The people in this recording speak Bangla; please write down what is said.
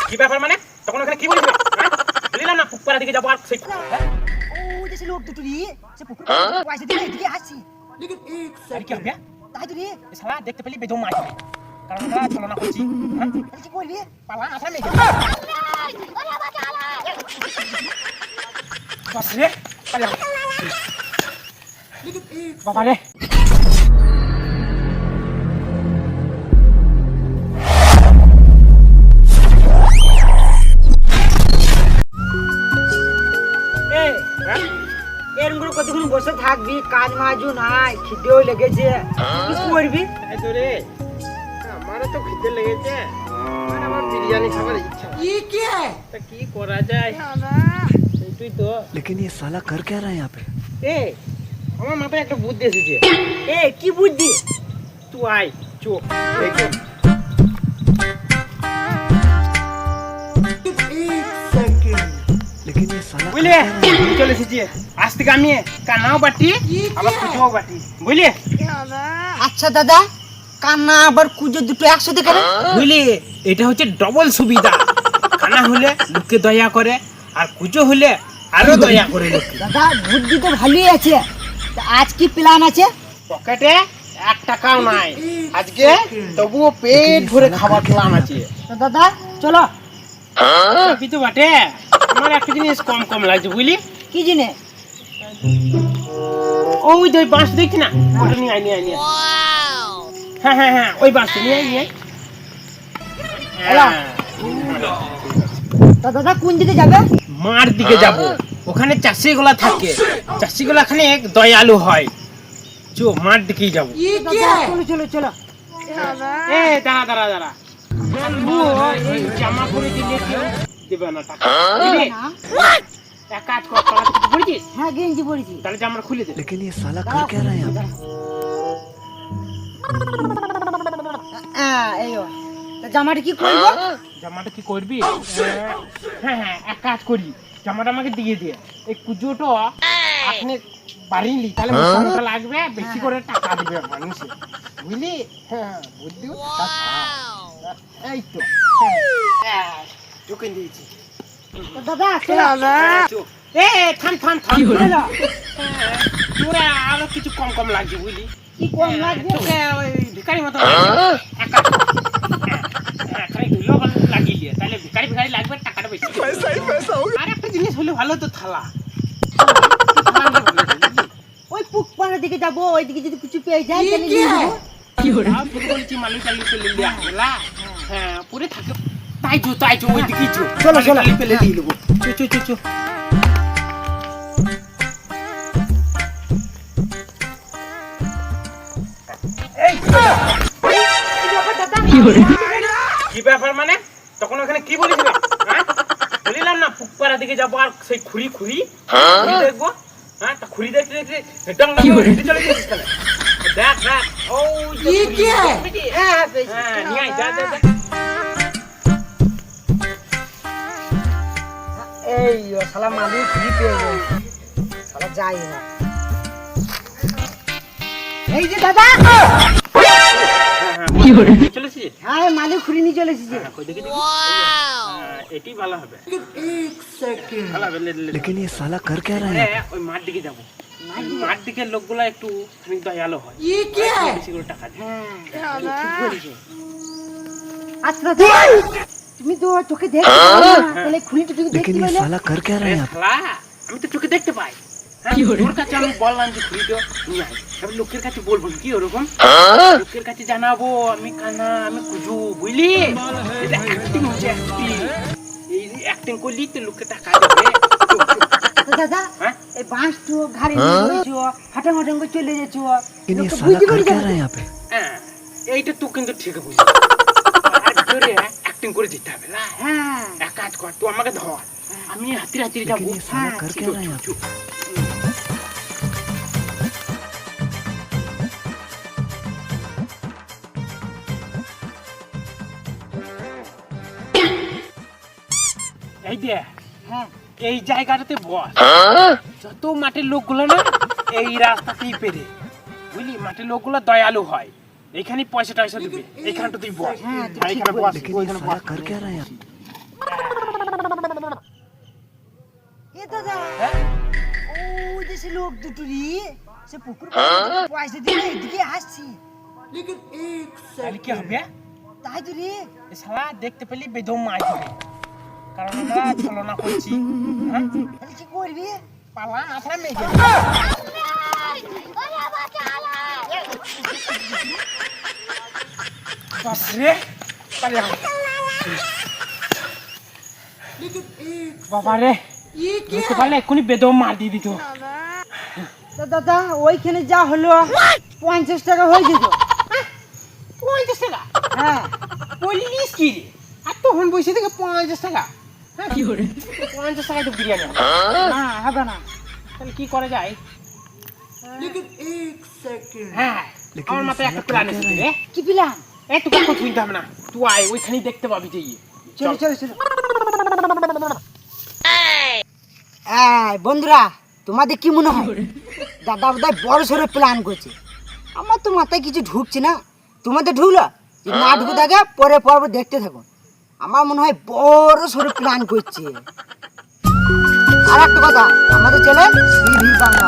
কি ব্যাপার মানে তখন ওখানে কি বলিস বলিলাম না পুকুর দিকে যাবো আর সেই ও যে লোক দুটো রে সে পুকুর পয়সা দিয়ে এদিকে আসছি लेकिन एक सेकंड তাই তো রে শালা দেখতে পেলি বেজম মার কারণ আমরা চলনা করছি কি করবি পালা আসা মেয়ে বাস রে পালা বাবা রে এরগুলো কতক্ষণ বসে থাকবি কাজ মাজু নাই খিদেও লেগেছে কি করবি তাই তো রে আমারও তো খিদে লেগেছে আমার বিরিয়ানি খাবার ইচ্ছা ये क्या है তা কি করা যায় তুই তো लेकिन ये साला कर क्या रहा है यहाँ पे? এ আমার মাথায় একটা বুদ্ধি এসেছে এ কি বুদ্ধি তুই আয় চোখ দেখে लेकिन ये साला कर বুঝলি क्या रहा है? আমি চলে এসেছি আজ থেকে আমি কানাও বাটি আবার কুচোও বাটি বুঝলি আচ্ছা দাদা কান্না আবার কুজো দুটো একসাথে করে বুঝলি এটা হচ্ছে ডবল সুবিধা কানা হলে লোককে দয়া করে আর কুচো হলে আরো দয়া করে লোককে দাদা বুদ্ধি তো ভালোই আছে তা আজ কি প্ল্যান আছে পকেটে 1 টাকাও নাই আজকে তবুও পেট ভরে খাবার প্ল্যান আছে তো দাদা চলো কি তো বটে আমার একটা জিনিস কম কম লাগছে বুঝলি কি জিনে ওই যে বাঁশ দেখছি না ওটা নিয়ে আয় নিয়ে আয় নিয়ে আয়। হ্যাঁ হ্যাঁ হ্যাঁ ওই বাঁশটা নিয়ে আয় নিয়ে আয়। এলা। তা দাদা কোন দিকে যাবে মার দিকে যাব ওখানে চাষিগুলা থাকে চাষিগুলা এখানে দয়ালু হয় চো মার দিকেই যাব দাদা, চলো চলো চলো এ দাঁড়া দাঁড়া দাঁড়া ও এই জামা পরে দিলে কেউ দেবে না টাকা বুঝলি? এক কাজ কর তোরা কিছু পড়েছিস হ্যাঁ গেঞ্জি পরেছি তাহলে জামা খুলে দে लेकिन ये साला कर क्या रहा है यहाँ पे? এই ও। তা জামাটা কি করবো জামাটা কি করবি হ্যাঁ হ্যাঁ এক কাজ করি জামাটা আমাকে দিয়ে দে এই কুজোটা আপনি বাড়িলি তাহলে মোটা লাগবে বেশি করে টাকা দিবে মানুষ বুঝলি হ্যাঁ বুঝলি এই তো হ্যাঁ ঢুকে দিয়েছি তো দাদা চলো এ থাম থাম থাম তোরা আরো কিছু কম কম লাগছে বুঝলি কি কম লাগবে তোকে ওই ভিখারি মতো লাগছে। এক কাজ কর। হ্যাঁ, খানিক লবণ লাগিয়ে দিয়ে তাহলে ভিখারি ভিখারি লাগবে টাকাটা বেশি আর একটা জিনিস হলে ভালো তো থালা ওই পুক পাড়ার দিকে যাবো ওই দিকে যদি কিছু পেয়ে যাই তাহলে নিয়ে নেবো। আর তোকে বলেছি মালু টালু পেলে দিয়ে আসবেলা হ্যাঁ পরে থাকে তাই চো ওই দিকেই চো চলো, চলো। মালু টালু পেলে দিয়ে দেবো চো চো চো চো কি ব্যাপার মানে তখন ওখানে কি বলেছিল হ্যাঁ বলিলাম না পুকুপাড়া দিকে যাবো আর সেই খুঁড়ি খুঁড়ি দেখবো হ্যাঁ তা খুঁড়ি দেখতে দেখতে ডং ডং করে হেঁটে চলে গেছিস কেন দেখ দেখ ও হ্যাঁ নিয়ে আয় যা যা যা এই ও শালা মালিক ফ্রি পেয়ে গেল শালা যাই না এই যে দাদা চলেছিস হ্যাঁ মালিক খুঁড়ি নিয়ে চলে এসেছে কই দেখি দেখি এটি ভালো হবে ভালো হবে लेकिन ये साला कर क्या रहा है यहाँ पे? ওই মাঠ দিকে যাবো মাঠ দিকে লোকগুলা একটু খানিক দয়ালু হয় বেশি করে টাকা দেয় ঠিক বলেছো। আচ্ছা দাদা তুমি তো চোখে দেখতে পাও না, তাহলে খুঁড়িটা তুমি দেখতে लेकिन ये পেলে साला कर क्या रहा है यहाँ पे? শালা, আমি তো চোখে দেখতে পাই হ্যাঁ, তোর কাছে আমি বললাম যে খুঁড়িটা নিয়ে আয় তবে লোকের কাছে বলবো কি ওরকম লোকের কাছে জানাবো আমি কানা আমি কুজু বুঝলি এটা অ্যাক্টিং হচ্ছে অ্যাক্টিং এই অ্যাক্টিং করলি তো লোকে টাকা দেবে তো দাদা হ্যাঁ? এই বাঁশ তো ঘাড়ে নিয়ে বলেছো হাঁটাং হাঁটাং করে চলে যাচ্ছো लेकिन ये লোক তো साला বুঝতে कर পারি क्या যাবে रहा है यहाँ पे? হ্যাঁ এইটা তো কিন্তু ঠিক বুঝলি আর জোরে অ্যাক্টিং করে যেতে হবে না হ্যাঁ এক কাজ কর তুই আমাকে ধর আমি হাতির হাতির যাবো लेकिन ये साला कर क्या रहा है यहाँ पे? এই দে হ্যাঁ এই জায়গাটাতে বস যত মাঠের লোকগুলো না এই রাস্তাতেই পেরে বুঝলি মাঠের লোকগুলো দয়ালু হয় এইখানে পয়সা টয়সা দিবি, এইখানটা তুই বস। হ্যাঁ, তুই হ্যাঁ, ঠিক এইখানে বস, लेकिन ये ওইখানে साला বস। कर क्या रहा है यहाँ पे? এ দাদা হ্যাঁ? ওই যে সে লোক দুটোরই সে পুকুর পাড়ে পয়সা দিয়ে এদিকে আসছে। তাহলে কি হবে? তাই তো রে, এ শালা দেখতে পেলি বেদম মার দিবে, কারণ আমরা ছলনা করছি। হ্যাঁ? তাহলে কি করবি? পালা না ছাড়া মেঘে বাপরে, পারে না। বাবারে, বুঝতে পারলে এক্ষুনি বেদম মার দিয়ে দিত। তা দাদা ওইখানে যা হলো 50 টাকা হয়ে যেত। 50 টাকা? হ্যাঁ বলিস কি রে? আর তখন বসে থেকে 50 টাকা? হ্যাঁ, কি করে 50 টাকায় তো বিরিয়ানি হবে। না হবে না। তাহলে কি করা যায়? হ্যাঁ, আমার মাথায় একটা প্ল্যান এসেছে রে। কি প্ল্যান? এ তোকে কথা শুনতে হবে না, তুই আয়, ওইখানেই দেখতে পাবি যে ইয়ে। চলো চলো চলো। এই বন্ধুরা, তোমাদের কি মনে হয় দাদা বোধহয় বড় সড়ো প্ল্যান করছে? আমার তো মাথায় কিছু ঢুকছে না, তোমাদের ঢুকলো? যদি না ঢুকে থাকে পরে পর্ব দেখতে থাকো। আমার মনে হয় বড় সড়ো প্ল্যান করছে। আর একটা কথা, আমাদের চ্যানেল বাংলা।